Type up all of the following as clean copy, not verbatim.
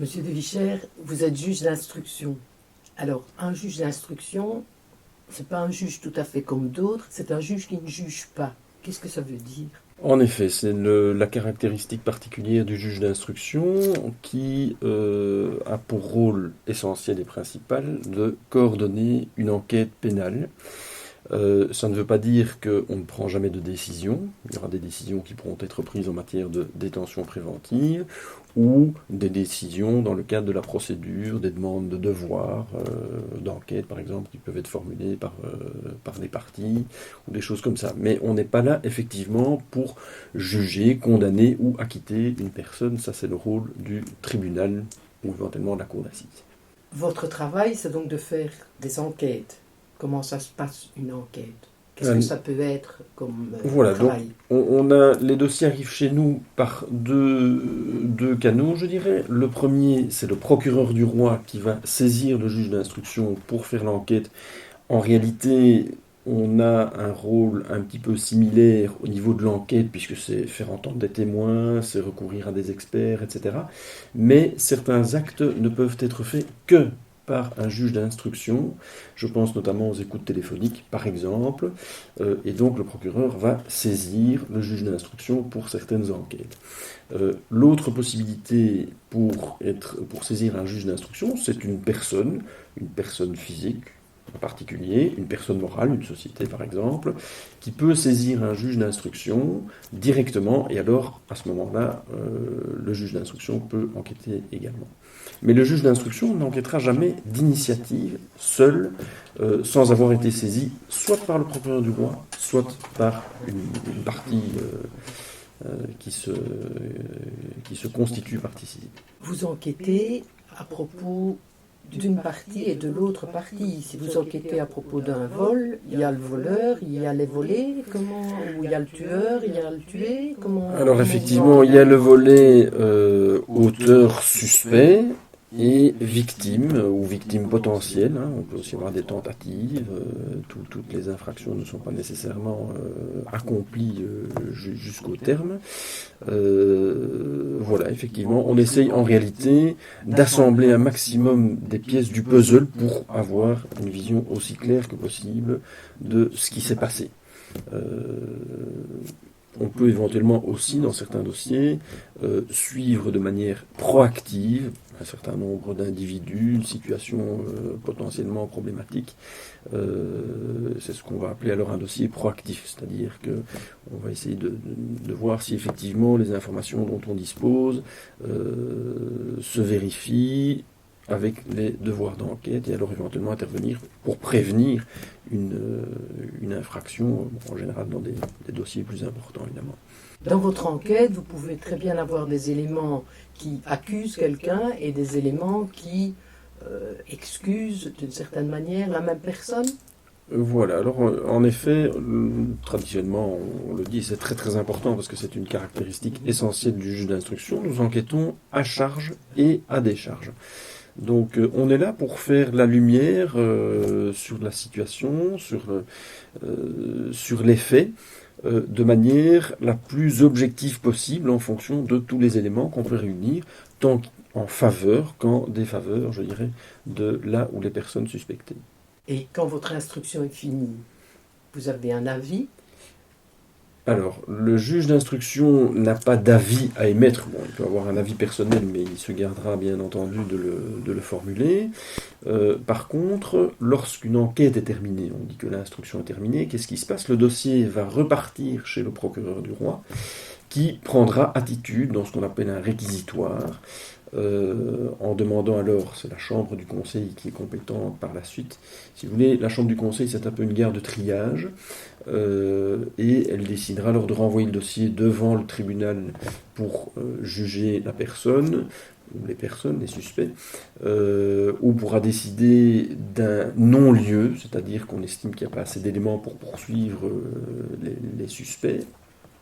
Monsieur de Vichères, vous êtes juge d'instruction. Alors, un juge d'instruction, c'est pas un juge tout à fait comme d'autres, c'est un juge qui ne juge pas. Qu'est-ce que ça veut dire? En effet, c'est la caractéristique particulière du juge d'instruction qui a pour rôle essentiel et principal de coordonner une enquête pénale. Ça ne veut pas dire qu'on ne prend jamais de décision. Il y aura des décisions qui pourront être prises en matière de détention préventive ou des décisions dans le cadre de la procédure, des demandes de devoirs, d'enquête par exemple, qui peuvent être formulées par les parties ou des choses comme ça. Mais on n'est pas là effectivement pour juger, condamner ou acquitter une personne. Ça c'est le rôle du tribunal ou éventuellement de la cour d'assises. Votre travail, c'est donc de faire des enquêtes. Comment ça se passe une enquête? Qu'est-ce que ça peut être comme voilà, travail? donc les dossiers arrivent chez nous par deux canaux, je dirais. Le premier, c'est le procureur du roi qui va saisir le juge d'instruction pour faire l'enquête. En réalité, on a un rôle un petit peu similaire au niveau de l'enquête, puisque c'est faire entendre des témoins, c'est recourir à des experts, etc. Mais certains actes ne peuvent être faits que par un juge d'instruction. Je pense notamment aux écoutes téléphoniques, par exemple. Et donc le procureur va saisir le juge d'instruction pour certaines enquêtes. L'autre possibilité pour saisir un juge d'instruction, c'est une personne physique, en particulier, une personne morale, une société par exemple, qui peut saisir un juge d'instruction directement, et alors, à ce moment-là, le juge d'instruction peut enquêter également. Mais le juge d'instruction n'enquêtera jamais d'initiative, seul, sans avoir été saisi, soit par le procureur du roi, soit par une partie qui se constitue partie civile. Vous enquêtez à propos d'une partie et de l'autre partie. Si vous enquêtez à propos d'un vol, il y a le voleur, il y a les volés, ou il y a le tueur, il y a le tué. Alors effectivement, il y a le volet auteur suspect et victime ou victime potentielle. On peut aussi avoir des tentatives. Toutes les infractions ne sont pas nécessairement accomplies jusqu'au terme. Voilà, effectivement, on essaye en réalité d'assembler un maximum des pièces du puzzle pour avoir une vision aussi claire que possible de ce qui s'est passé. On peut éventuellement aussi, dans certains dossiers, suivre de manière proactive un certain nombre d'individus, une situation potentiellement problématique. C'est ce qu'on va appeler alors un dossier proactif, c'est-à-dire qu'on va essayer de voir si effectivement les informations dont on dispose se vérifient avec les devoirs d'enquête et alors éventuellement intervenir pour prévenir une infraction, en général dans des dossiers plus importants évidemment. Dans votre enquête, vous pouvez très bien avoir des éléments qui accusent quelqu'un et des éléments qui excusent d'une certaine manière la même personne. Voilà, alors en effet, traditionnellement, on le dit, c'est très très important parce que c'est une caractéristique essentielle du juge d'instruction, nous enquêtons à charge et à décharge. Donc on est là pour faire la lumière sur la situation, sur les faits, de manière la plus objective possible en fonction de tous les éléments qu'on peut réunir, tant en faveur qu'en défaveur, je dirais, de là où les personnes suspectées. Et quand votre instruction est finie, vous avez un avis? Alors, le juge d'instruction n'a pas d'avis à émettre. Bon, il peut avoir un avis personnel, mais il se gardera bien entendu de le formuler. Par contre, lorsqu'une enquête est terminée, on dit que l'instruction est terminée, qu'est-ce qui se passe? Le dossier va repartir chez le procureur du roi, qui prendra attitude dans ce qu'on appelle un réquisitoire, en demandant alors, c'est la chambre du conseil qui est compétente par la suite. Si vous voulez, la chambre du conseil, c'est un peu une gare de triage, et elle décidera alors de renvoyer le dossier devant le tribunal pour juger la personne, ou les personnes, les suspects, ou pourra décider d'un non-lieu, c'est-à-dire qu'on estime qu'il n'y a pas assez d'éléments pour poursuivre les suspects,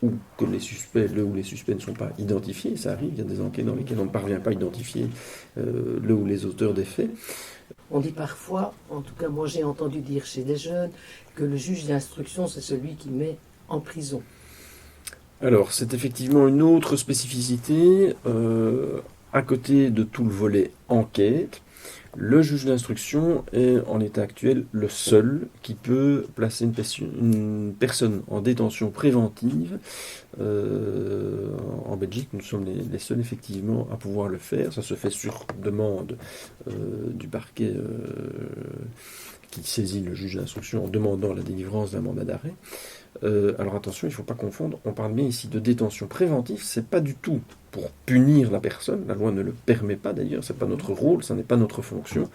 ou que les suspects, le ou les suspects ne sont pas identifiés, ça arrive, il y a des enquêtes dans lesquelles on ne parvient pas à identifier le ou les auteurs des faits. On dit parfois, en tout cas moi j'ai entendu dire chez des jeunes, que le juge d'instruction c'est celui qui met en prison. Alors c'est effectivement une autre spécificité. à côté de tout le volet enquête, le juge d'instruction est en état actuel le seul qui peut placer une personne en détention préventive. En Belgique, nous sommes les seuls effectivement à pouvoir le faire. Ça se fait sur demande du parquet qui saisit le juge d'instruction en demandant la délivrance d'un mandat d'arrêt. Alors attention, il ne faut pas confondre, on parle bien ici de détention préventive, c'est pas du tout pour punir la personne, la loi ne le permet pas d'ailleurs, c'est pas notre rôle, ça n'est pas notre fonction,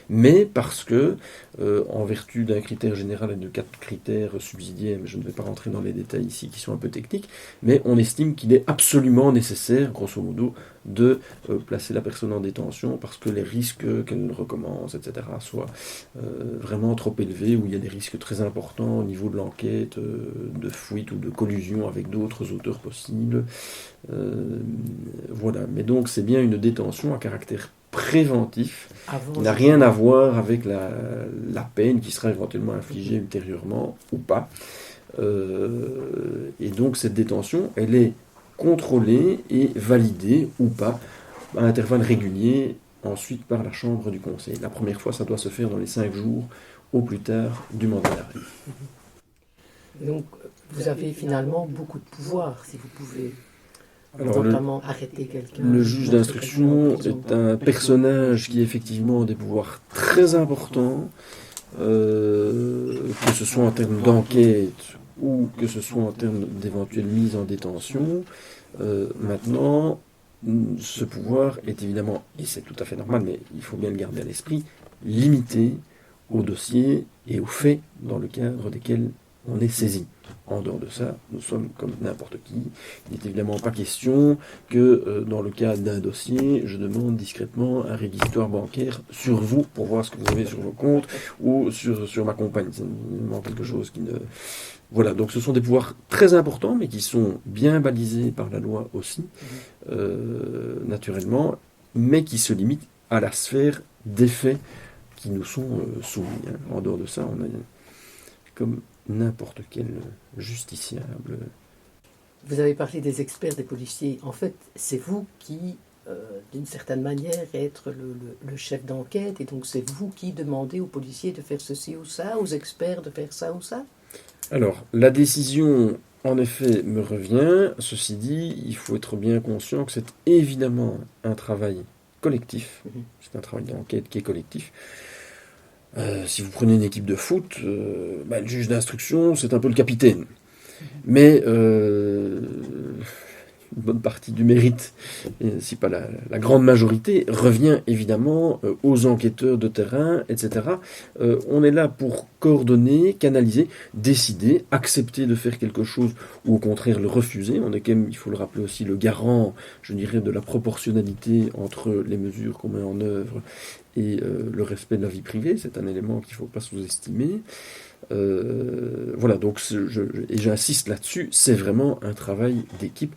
mais parce que, en vertu d'un critère général et de 4 critères subsidiaires, mais je ne vais pas rentrer dans les détails ici qui sont un peu techniques, mais on estime qu'il est absolument nécessaire, grosso modo, de placer la personne en détention parce que les risques qu'elle recommence, etc., soient vraiment trop élevés, où il y a des risques très importants au niveau de l'enquête, de fuite ou de collusion avec d'autres auteurs possibles. Voilà, mais donc c'est bien une détention à caractère préventif, qui n'a rien à voir avec la peine qui sera éventuellement infligée ultérieurement ou pas. Et donc cette détention, elle est contrôlée et validée ou pas à intervalles réguliers ensuite par la chambre du conseil. La première fois, ça doit se faire dans les 5 jours au plus tard du mandat d'arrêt. Donc vous avez finalement beaucoup de pouvoir, si vous pouvez. Alors, notamment arrêter quelqu'un. Le juge d'instruction est un personnage qui a effectivement des pouvoirs très importants, que ce soit en termes d'enquête ou que ce soit en termes d'éventuelle mise en détention. Maintenant, ce pouvoir est évidemment, et c'est tout à fait normal, mais il faut bien le garder à l'esprit, limité aux dossiers et aux faits dans le cadre desquels on est saisi. En dehors de ça, nous sommes comme n'importe qui. Il n'est évidemment pas question que dans le cas d'un dossier, je demande discrètement un réquisitoire bancaire sur vous pour voir ce que vous avez sur vos comptes ou sur ma compagne. C'est vraiment quelque chose qui ne... Voilà, donc ce sont des pouvoirs très importants, mais qui sont bien balisés par la loi aussi, naturellement, mais qui se limitent à la sphère des faits qui nous sont soumis. En dehors de ça, on a comme n'importe quel justiciable. Vous avez parlé des experts, des policiers. En fait, c'est vous qui, d'une certaine manière, êtes le chef d'enquête, et donc c'est vous qui demandez aux policiers de faire ceci ou ça, aux experts de faire ça ou ça? Alors, la décision, en effet, me revient. Ceci dit, il faut être bien conscient que c'est évidemment un travail collectif. C'est un travail d'enquête qui est collectif. Si vous prenez une équipe de foot, le juge d'instruction, c'est un peu le capitaine. Mais une bonne partie du mérite, si pas la grande majorité, revient évidemment aux enquêteurs de terrain, etc. On est là pour coordonner, canaliser, décider, accepter de faire quelque chose ou au contraire le refuser. On est quand même, il faut le rappeler aussi, le garant, je dirais, de la proportionnalité entre les mesures qu'on met en œuvre et le respect de la vie privée. C'est un élément qu'il ne faut pas sous-estimer. Voilà, donc et j'insiste là-dessus, c'est vraiment un travail d'équipe.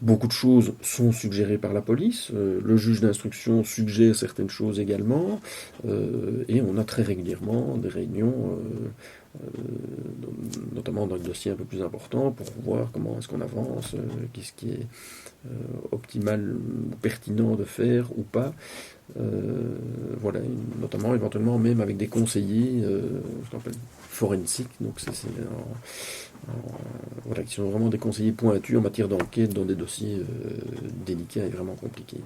Beaucoup de choses sont suggérées par la police, le juge d'instruction suggère certaines choses également, et on a très régulièrement des réunions, notamment dans le dossier un peu plus important, pour voir comment est-ce qu'on avance, qu'est-ce qui est optimal ou pertinent de faire ou pas. Voilà, notamment éventuellement même avec des conseillers, ce qu'on appelle forensiques, donc voilà, qui sont vraiment des conseillers pointus en matière d'enquête dans des dossiers délicats et vraiment compliqués.